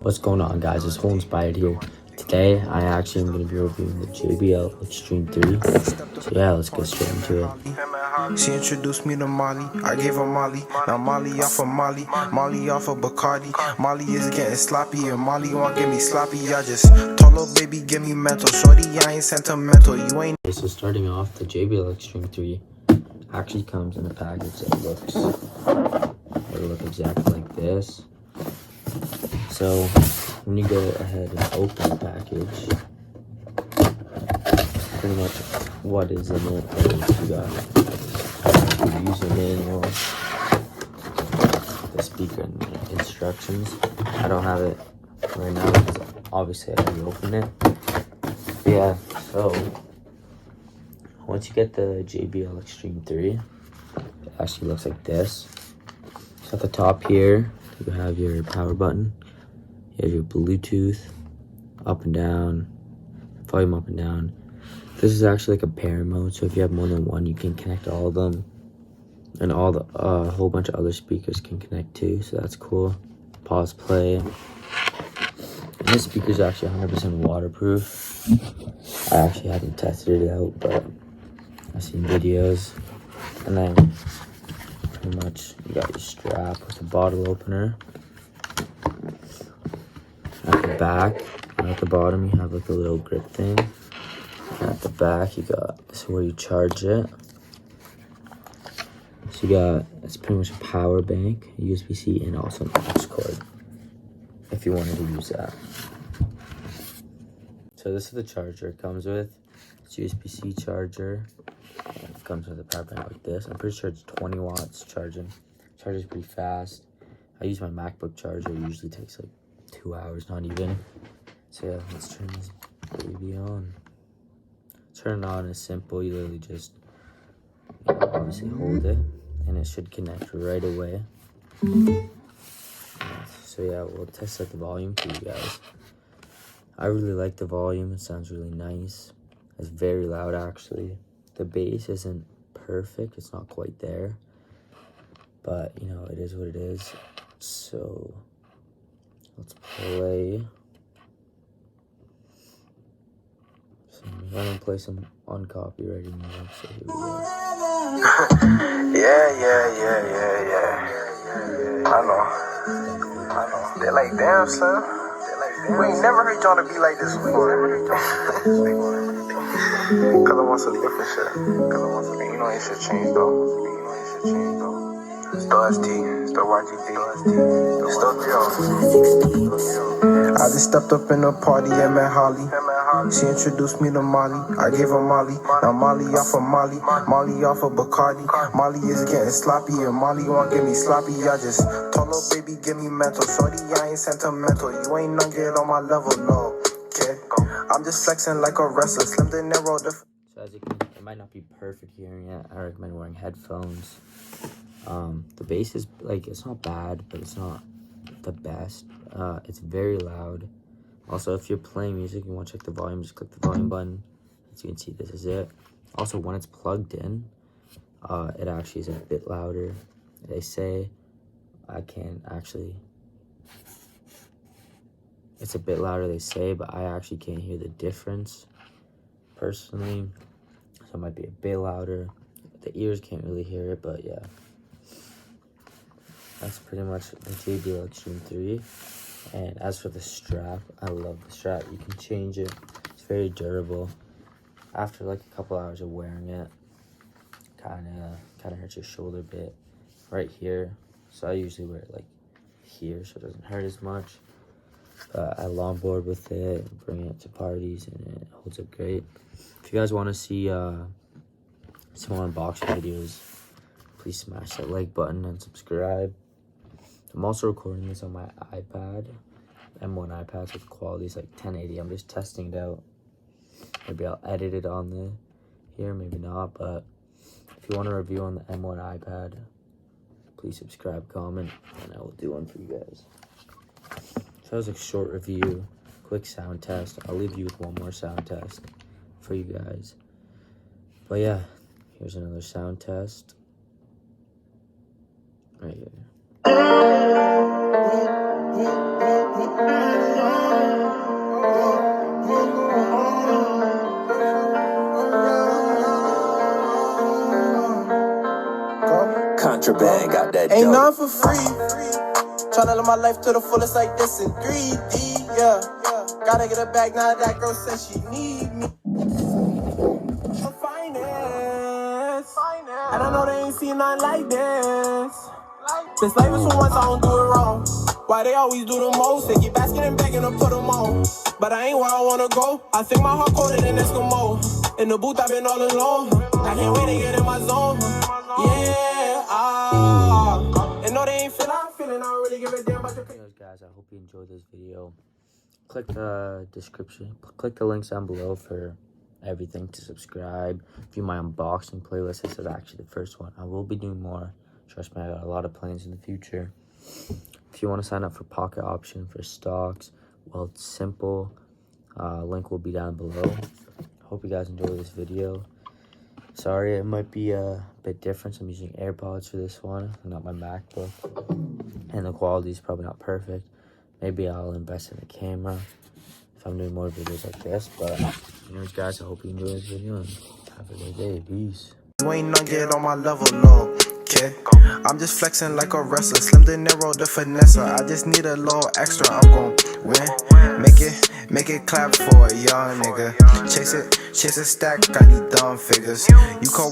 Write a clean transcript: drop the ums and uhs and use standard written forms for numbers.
What's going on, guys? It's Whole Inspired here. Today I actually am going to be reviewing the JBL Xtreme 3. So yeah, let's get straight into it. She introduced me to Molly, I gave her Molly. Now Molly off of Molly, Molly off of Bacardi. Molly is getting sloppy and Molly won't get me sloppy. I just told her baby give me mental. Shorty, I ain't sentimental, you ain't. Okay, so starting off, the JBL Xtreme 3 actually comes in a package that it'll look exactly like this. So when you go ahead and open the package, pretty much what is in it is you got the user manual, the speaker and instructions. I don't have it right now because obviously I already opened it. But yeah, so once you get the JBL Xtreme 3, it actually looks like this. So at the top here, you have your power button. You have your Bluetooth, up and down, volume up and down. This is actually like a pair mode, so if you have more than one, you can connect all of them. And all the whole bunch of other speakers can connect too, so that's cool. Pause, play. And this speaker is actually 100% waterproof. I actually haven't tested it out, but I've seen videos. And then pretty much you got your strap with a bottle opener. At the back, and at the bottom, you have like a little grip thing. And at the back, you got this is where you charge it. So you got, it's pretty much a power bank, a USB-C, and also an aux cord if you wanted to use that. So this is the charger it comes with. It's USB-C charger. And it comes with a power bank like this. I'm pretty sure it's 20 watts charging. Charges pretty fast. I use my MacBook charger. It usually takes like 2 hours, not even. So yeah, let's turn this baby on. Turn it on is simple. You literally just obviously hold it and it should connect right away. So yeah, we'll test out the volume for you guys. I really like the volume. It sounds really nice. It's very loud actually. The bass isn't perfect. It's not quite there. But you know, it is what it is. So let's play. So I'm gonna play some uncopyrighted music. So here we go. Yeah. I know. They're like, damn, son. We ain't never heard y'all to be like this before. Cause I want some different shit. You know, it should change though. Still ST, still YGD, still Jill. I just stepped up in the party and met Holly. She introduced me to Molly. I gave her Molly. Now Molly off of Molly. Molly off of Bacardi. Molly is getting sloppy and Molly won't get me sloppy. I just told her baby give me mental. Shorty, I ain't sentimental. You ain't none get on my level, no. Okay. I'm just flexing like a wrestler. Slim De Niro. So as you can, it might not be perfect hearing it. I recommend wearing headphones. The bass is like, it's not bad, but it's not the best. It's very loud. Also, if you're playing music and you want to check the volume, just click the volume button. As you can see, this is it. Also, when it's plugged in, it actually is a bit louder. They say I can't actually, it's a bit louder, they say, but I actually can't hear the difference personally. So it might be a bit louder. The ears can't really hear it, but yeah. That's pretty much the JBL Xtreme 3. And as for the strap, I love the strap. You can change it. It's very durable. After like a couple hours of wearing it, kind of hurts your shoulder a bit right here. So I usually wear it like here so it doesn't hurt as much. But I longboard with it, bring it to parties, and it holds up great. If you guys want to see some more unboxing videos, please smash that like button and subscribe. I'm also recording this on my iPad, M1 iPad, so the quality is like 1080. I'm just testing it out. Maybe I'll edit it on here, maybe not. But if you want a review on the M1 iPad, please subscribe, comment, and I will do one for you guys. So that was a short review, quick sound test. I'll leave you with one more sound test for you guys. But yeah, here's another sound test right here. Contraband, got that Ain't dope. none for free. Tryna live my life to the fullest like this in 3D, yeah. Gotta get her back now that girl says she need me. For finance. And I know they ain't seen nothing like this. This life is for once, I don't do it wrong. Why they always do the most? They keep asking and begging to put them on. But I ain't where I wanna go. I think my heart colder than Eskimo. In the booth, I've been all alone. I can't wait to get in my zone. Yeah, and no, they ain't feel I'm feeling. I don't really give a damn about your Anyways, guys, I hope you enjoyed this video. Click the description. Click the links down below for everything to subscribe. View my unboxing playlist. This is actually the first one. I will be doing more. Trust me, I got a lot of plans in the future. If you want to sign up for pocket option for stocks, well, it's simple. Link will be down below. Hope you guys enjoy this video. Sorry, it might be a bit different. I'm using AirPods for this one, not my MacBook. And the quality is probably not perfect. Maybe I'll invest in a camera if I'm doing more videos like this. But anyways, guys, I hope you enjoy this video and have a good day. Peace. You ain't not get on my level, no, kid. I'm just flexing like a wrestler. Slim De Niro, the finesse. I just need a little extra. I'm gon' win. Make it clap for a young nigga. Chase a stack. I need dumb figures. You call